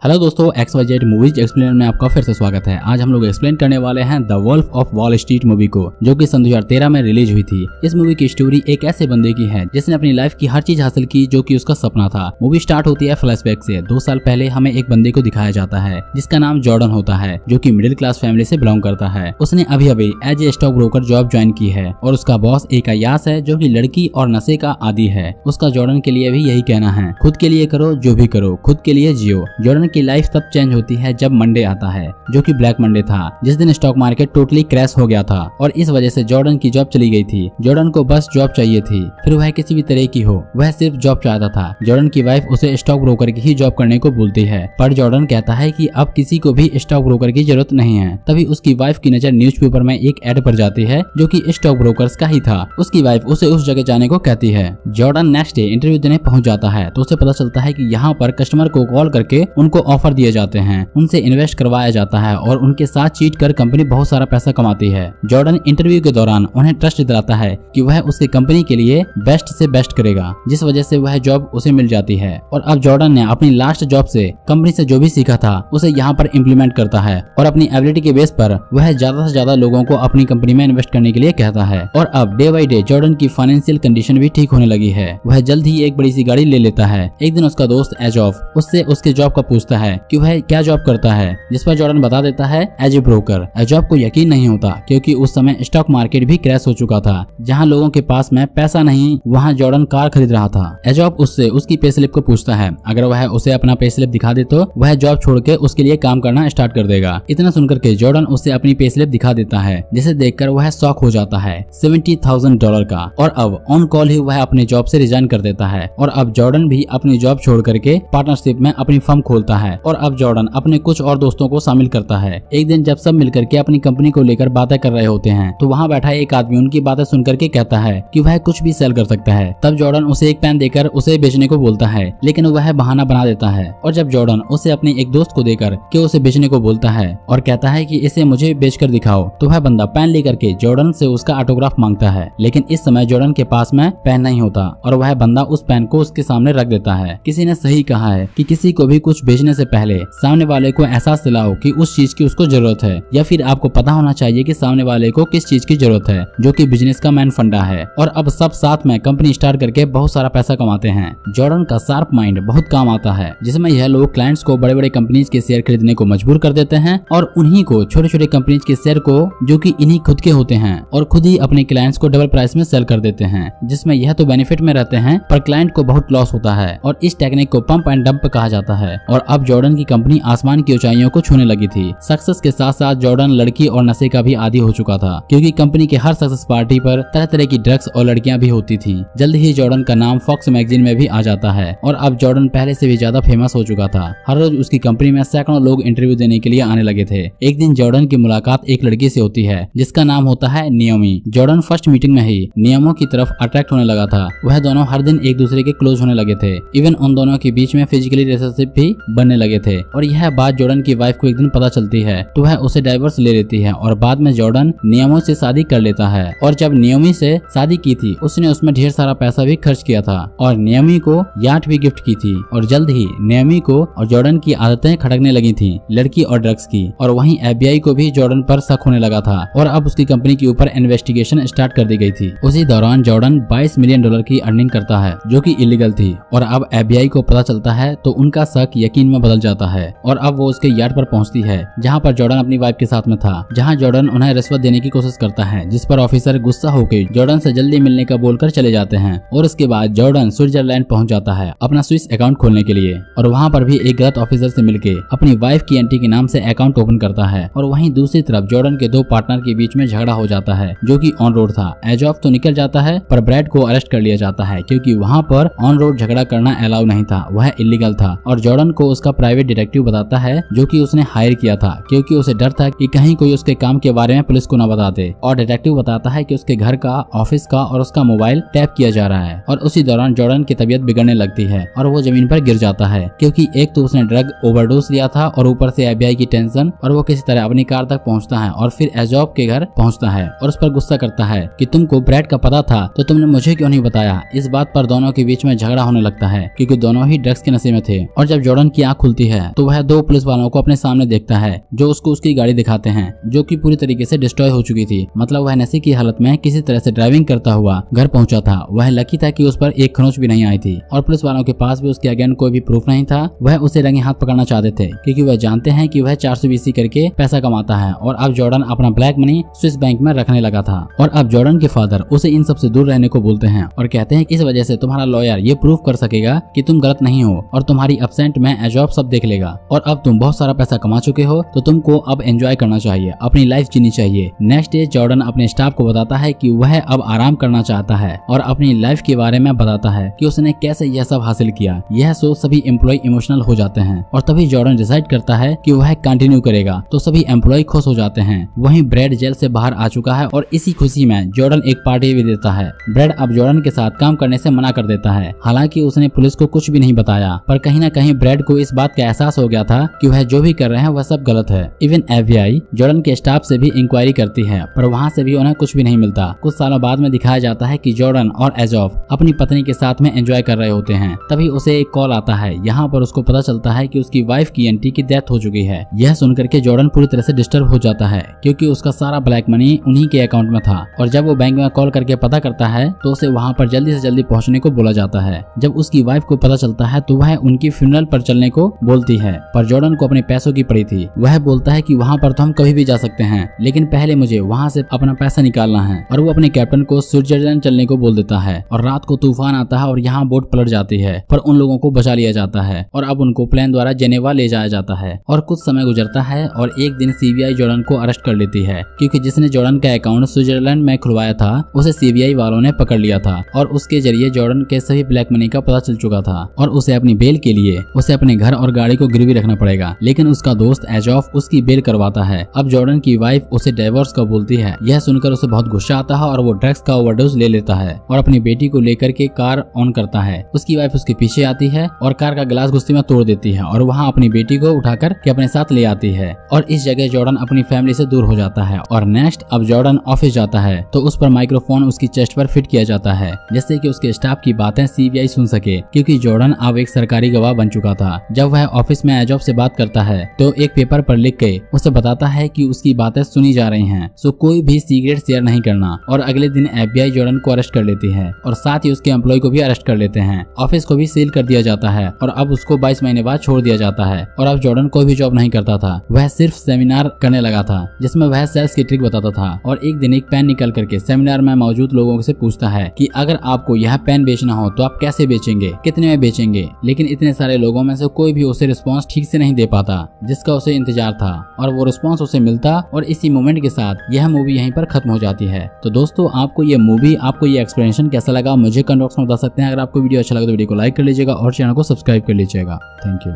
Hello दोस्तों, XYZ movies explainer में आपका फिर से स्वागत है। आज हम लोग एक्सप्लेन करने वाले हैं the wolf of Wall Street movie को, जो कि सन 2013 में रिलीज हुई थी। इस मूवी की स्टोरी एक ऐसे बंदे की है जिसने अपनी लाइफ की हर चीज हासिल की जो कि उसका सपना था। मूवी स्टार्ट होती है फ्लैशबैक से। 2 साल पहले हमें एक बंदे को दिखाया जाता है जिसका नाम जॉर्डन होता है, जो कि मिडिल क्लास फैमिली से बिलोंग करता है। उसने अभी अभी as a stock broker job join की है और उसका बॉस एक अय्यास है जो कि लड़की और नशे का आदी है। उसका जॉर्डन के लिए भी यही कहना है, खुद के लिए करो जो भी करो, खुद के लिए जियो। जॉर्डन की लाइफ तब चेंज होती है जब मंडे आता है, जो कि ब्लैक मंडे था, जिस दिन स्टॉक मार्केट टोटली क्रैश हो गया था और इस वजह से जॉर्डन की जॉब चली गई थी। जॉर्डन को बस जॉब चाहिए थी, फिर वह किसी भी तरह की हो, वह सिर्फ जॉब चाहता था। जॉर्डन की वाइफ उसे स्टॉक ब्रोकर की ही जॉब करने को बोलती है, पर जॉर्डन कहता है कि अब किसी को भी स्टॉक ब्रोकर की जरूरत नहीं है। तभी उसकी वाइफ की नजर न्यूज़पेपर में एक एड पर जाती है जो कि स्टॉक ब्रोकर्स का ही था। उसकी वाइफ उसे उस जगह जाने को कहती है। जॉर्डन नेक्स्ट डे इंटरव्यू देने पहुंच जाता है तो उसे पता चलता है कि यहाँ पर कस्टमर को कॉल करके उनको ऑफर दिए जाते हैं, उनसे इन्वेस्ट करवाया जाता है और उनके साथ चीट कर कंपनी बहुत सारा पैसा कमाती है। जॉर्डन इंटरव्यू के दौरान उन्हें ट्रस्ट दिलाता है कि वह उसकी कंपनी के लिए बेस्ट से बेस्ट करेगा, जिस वजह से वह जॉब उसे मिल जाती है। और अब जॉर्डन ने अपनी लास्ट जॉब से कंपनी से जो भी सीखा था उसे यहाँ पर इम्प्लीमेंट करता है और अपनी एबिलिटी के बेस पर वह ज्यादा से ज्यादा लोगों को अपनी कंपनी में इन्वेस्ट करने के लिए कहता है। और अब डे बाई डे जॉर्डन की फाइनेंशियल कंडीशन भी ठीक होने लगी है। वह जल्द ही एक बड़ी सी गाड़ी ले लेता है। एक दिन उसका दोस्त एजॉफ उससे उसके जॉब का पूछता है कि वह क्या जॉब करता है, जिस पर जॉर्डन बता देता है एज ए ब्रोकर। एजॉफ को यकीन नहीं होता क्योंकि उस समय स्टॉक मार्केट भी क्रैश हो चुका था। जहां लोगों के पास में पैसा नहीं, वहां जॉर्डन कार खरीद रहा था। एजॉफ उससे उसकी पे स्लिप को पूछता है। अगर वह उसे अपना पे स्लिप दिखा दे तो वह जॉब छोड़ के उसके लिए काम करना स्टार्ट कर देगा। इतना सुनकर के जॉर्डन उसे अपनी पे स्लिप दिखा देता है, जिसे देखकर वह शॉक हो जाता है। $70,000 का। और अब ऑन कॉल ही वह अपने जॉब से रिजाइन कर देता है। और अब जॉर्डन भी अपनी जॉब छोड़ करके पार्टनरशिप में अपनी फर्म खोलता है। और अब जॉर्डन अपने कुछ और दोस्तों को शामिल करता है। एक दिन जब सब मिलकर के अपनी कंपनी को लेकर बातें कर रहे होते हैं तो वहाँ बैठा एक आदमी उनकी बातें सुनकर के कहता है कि वह कुछ भी सेल कर सकता है। तब जॉर्डन उसे एक पेन देकर उसे बेचने को बोलता है, लेकिन वह बहाना बना देता है। और जब जॉर्डन उसे अपने एक दोस्त को देकर के उसे बेचने को बोलता है और कहता है कि इसे मुझे बेचकर दिखाओ, तो वह बंदा पेन लेकर के जॉर्डन से उसका ऑटोग्राफ मांगता है। लेकिन इस समय जॉर्डन के पास में पेन नहीं होता और वह बंदा उस पेन को उसके सामने रख देता है। किसी ने सही कहा है कि किसी को भी कुछ बेचने से पहले सामने वाले को एहसास दिलाओ कि उस चीज की उसको जरूरत है, या फिर आपको पता होना चाहिए कि सामने वाले को किस चीज की जरूरत है, जो कि बिजनेस का मेन फंडा है। और अब सब साथ में कंपनी स्टार्ट करके बहुत सारा पैसा कमाते हैं। जॉर्डन का शार्प माइंड बहुत काम आता है, जिसमें यह लोग क्लाइंट्स को बड़े बड़े कंपनीज के शेयर खरीदने को मजबूर कर देते हैं और उन्हीं को छोटे छोटे कंपनीज के शेयर को, जो कि इन्हीं खुद के होते हैं, और खुद ही अपने क्लाइंट्स को डबल प्राइस में सेल कर देते हैं, जिसमें यह तो बेनिफिट में रहते हैं पर क्लाइंट को बहुत लॉस होता है। और इस टेक्निक को पंप एंड डंप कहा जाता है। और अब जॉर्डन की कंपनी आसमान की ऊंचाइयों को छूने लगी थी। सक्सेस के साथ साथ जॉर्डन लड़की और नशे का भी आदी हो चुका था, क्योंकि कंपनी के हर सक्सेस पार्टी पर तरह तरह की ड्रग्स और लड़कियां भी होती थी। जल्द ही जॉर्डन का नाम फॉक्स मैगजीन में भी आ जाता है और अब जॉर्डन पहले से भी ज्यादा फेमस हो चुका था। हर रोज उसकी कंपनी में सैकड़ों लोग इंटरव्यू देने के लिए आने लगे थे। एक दिन जॉर्डन की मुलाकात एक लड़की से होती है जिसका नाम होता है नियोमी। जॉर्डन फर्स्ट मीटिंग में ही नियमों की तरफ अट्रैक्ट होने लगा था। वह दोनों हर दिन एक दूसरे के क्लोज होने लगे थे। इवन उन दोनों के बीच में फिजिकली रिलेशनशिप भी बनने लगे थे। और यह बात जॉर्डन की वाइफ को एक दिन पता चलती है तो वह उसे डाइवर्स ले लेती है और बाद में जॉर्डन नियमों से शादी कर लेता है। और जब नियोमी से शादी की थी उसने उसमें ढेर सारा पैसा भी खर्च किया था और नियोमी को याट भी गिफ्ट की थी। और जल्द ही नियोमी को और जॉर्डन की आदतें खटकने लगी थी, लड़की और ड्रग्स की। और वहीं FBI को भी जॉर्डन पर शक होने लगा था और अब उसकी कंपनी के ऊपर इन्वेस्टिगेशन स्टार्ट कर दी गई थी। उसी दौरान जॉर्डन $22 मिलियन की अर्निंग करता है, जो कि इलीगल थी। और अब FBI को पता चलता है तो उनका शक यकीन में बदल जाता है और अब वो उसके यार्ड पर पहुंचती है जहां पर जॉर्डन अपनी वाइफ के साथ में था। जहां जॉर्डन उन्हें रिश्वत देने की कोशिश करता है, जिस पर ऑफिसर गुस्सा होकर जॉर्डन से जल्दी मिलने का बोलकर चले जाते हैं। और उसके बाद जॉर्डन स्विट्जरलैंड पहुंच जाता है अपना स्विस अकाउंट खोलने के लिए और वहां पर भी एक गलत ऑफिसर से मिलके अपनी वाइफ की आंटी के नाम से अकाउंट ओपन करता है। और वहीं दूसरी तरफ जॉर्डन के 2 पार्टनर के बीच में झगड़ा हो जाता है, जो कि ऑन रोड था। एजॉफ तो निकल जाता है पर ब्रैड को अरेस्ट कर लिया जाता है, क्योंकि वहां पर ऑन रोड झगड़ा करना अलाउ नहीं था, वह इलीगल था। और जॉर्डन को उसका प्राइवेट डिटेक्टिव बताता है, जो कि उसने हायर किया था, क्योंकि उसे डर था कि कहीं कोई उसके काम के बारे में पुलिस को न बता दे। और डिटेक्टिव बताता है कि उसके घर का, ऑफिस का और उसका मोबाइल टैप किया जा रहा है। और उसी दौरान जॉर्डन की तबीयत बिगड़ने लगती है और वो जमीन पर गिर जाता है, क्योंकि एक तो उसने ड्रग ओवरडोज लिया था और ऊपर से FBI की टेंशन। और वो किसी तरह अपनी कार तक पहुंचता है और फिर एजॉफ के घर पहुंचता है और उस पर गुस्सा करता है कि तुमको ब्रैड का पता था तो तुमने मुझे क्यों नहीं बताया। इस बात पर दोनों के बीच में झगड़ा होने लगता है क्योंकि दोनों ही ड्रग्स के नशे में थे। और जब जॉर्डन की आंख आँख खुलती है तो वह दो पुलिस वालों को अपने सामने देखता है जो उसको उसकी गाड़ी दिखाते हैं जो कि पूरी तरीके से डिस्ट्रॉय हो चुकी थी। मतलब वह नशे की हालत में किसी तरह से ड्राइविंग करता हुआ घर पहुंचा था। वह लकी था कि उस पर एक खरोंच भी नहीं आई थी और पुलिस वालों के पास भी उसके अगेंस्ट कोई भी प्रूफ नहीं था। वह उसे रंगे हाथ पकड़ना चाहते थे क्योंकि वह जानते हैं कि वह 420 करके पैसा कमाता है और अब जॉर्डन अपना ब्लैक मनी स्विस बैंक में रखने लगा था। और अब जॉर्डन के फादर उसे इन सब से दूर रहने को बोलते हैं और कहते हैं कि इस वजह से तुम्हारा लॉयर ये प्रूफ कर सकेगा कि तुम गलत नहीं हो और तुम्हारी एब्सेंट में एजॉब सब देख लेगा। और अब तुम बहुत सारा पैसा कमा चुके हो तो तुमको अब एंजॉय करना चाहिए, अपनी लाइफ जीनी चाहिए। नेक्स्ट डे जॉर्डन अपने स्टाफ को बताता है कि वह अब आराम करना चाहता है और अपनी लाइफ के बारे में बताता है कि उसने कैसे यह सब हासिल किया। यह सोच सभी एम्प्लॉय इमोशनल हो जाते हैं और तभी जॉर्डन डिसाइड करता है कि वह कंटिन्यू करेगा तो सभी एम्प्लॉय खुश हो जाते हैं। वहीं ब्रैड जेल से बाहर आ चुका है और इसी खुशी में जॉर्डन एक पार्टी भी देता है। ब्रैड अब जॉर्डन के साथ काम करने से मना कर देता है। हालांकि उसने पुलिस को कुछ भी नहीं बताया पर कहीं न कहीं ब्रैड को इस बात का एहसास हो गया था कि वह जो भी कर रहे हैं वह सब गलत है। इवन FBI जॉर्डन के स्टाफ से भी इंक्वायरी करती है पर वहाँ से भी उन्हें कुछ भी नहीं मिलता। कुछ सालों बाद में दिखाया जाता है कि जॉर्डन और एजॉफ अपनी पत्नी के साथ में एंजॉय कर रहे होते हैं। तभी उसे एक कॉल आता है। यहाँ पर उसको पता चलता है कि उसकी वाइफ की आंटी की डेथ हो चुकी है। यह सुनकर के जॉर्डन पूरी तरह से डिस्टर्ब हो जाता है क्योंकि उसका सारा ब्लैक मनी उन्हीं के अकाउंट में था और जब वो बैंक में कॉल करके पता करता है तो उसे वहाँ पर जल्दी से जल्दी पहुँचने को बोला जाता है। जब उसकी वाइफ को पता चलता है तो वह उनकी फ्यूनरल पर चलने को बोलती है पर जॉर्डन को अपने पैसों की पड़ी थी। वह बोलता है कि वहाँ पर तो हम कभी भी जा सकते हैं लेकिन पहले मुझे वहाँ से अपना पैसा निकालना है और वो अपने कैप्टन को स्विट्जरलैंड चलने को बोल देता है। और रात को तूफान आता है और यहाँ बोट पलट जाती है पर उन लोगों को बचा लिया जाता है और अब उनको प्लेन द्वारा जेनेवा ले जाया जाता है। और कुछ समय गुजरता है और एक दिन CBI जॉर्डन को अरेस्ट कर लेती है क्योंकि जिसने जॉर्डन का अकाउंट स्विट्जरलैंड में खुलवाया था उसे CBI वालों ने पकड़ लिया था और उसके जरिए जॉर्डन के सभी ब्लैक मनी का पता चल चुका था और उसे अपनी बेल के लिए उसे अपने घर और गाड़ी को गिरवी रखना पड़ेगा। लेकिन उसका दोस्त एजॉफ उसकी बेल करवाता है। अब जॉर्डन की वाइफ उसे डिवोर्स का बोलती है। यह सुनकर उसे बहुत गुस्सा आता है और वो ड्रग्स का ओवरडोज ले लेता है और अपनी बेटी को लेकर के कार ऑन करता है। उसकी वाइफ उसके पीछे आती है और कार का ग्लास गुस्से में तोड़ देती है और वहाँ अपनी बेटी को उठाकर के अपने साथ ले आती है और इस जगह जॉर्डन अपनी फैमिली से दूर हो जाता है। और नेक्स्ट अब जॉर्डन ऑफिस जाता है तो उस पर माइक्रोफोन उसकी चेस्ट पर फिट किया जाता है जिससे कि उसके स्टाफ की बातें CBI सुन सके क्योंकि जॉर्डन अब एक सरकारी गवाह बन चुका था। जब वह ऑफिस में एजॉफ से बात करता है तो एक पेपर पर लिख के उसे बताता है कि उसकी बातें सुनी जा रही हैं, सो कोई भी सीक्रेट शेयर नहीं करना। और अगले दिन FBI जॉर्डन को अरेस्ट कर लेती है और साथ ही उसके एम्प्लॉय को भी अरेस्ट कर लेते हैं। ऑफिस को भी सील कर दिया जाता है और अब उसको 22 महीने बाद छोड़ दिया जाता है। और अब जॉर्डन कोई भी जॉब नहीं करता था, वह सिर्फ सेमिनार करने लगा था जिसमें वह सेल्स की ट्रिक बताता था। और एक दिन एक पेन निकल करके सेमिनार में मौजूद लोगों से पूछता है कि अगर आपको यह पेन बेचना हो तो आप कैसे बेचेंगे, कितने में बेचेंगे। लेकिन इतने सारे लोगों में से कोई भी उसे रिस्पॉन्स ठीक से नहीं दे पाता जिसका उसे इंतजार था और वो रिस्पॉन्स उसे मिलता और इसी मोमेंट के साथ यह मूवी यहीं पर खत्म हो जाती है। तो दोस्तों आपको ये मूवी, आपको ये एक्सप्लेनेशन कैसा लगा मुझे कमेंट बॉक्स में बता सकते हैं। अगर आपको वीडियो अच्छा लगा तो वीडियो को लाइक कर लीजिएगा और चैनल को सब्सक्राइब कर लीजिएगा। Thank you.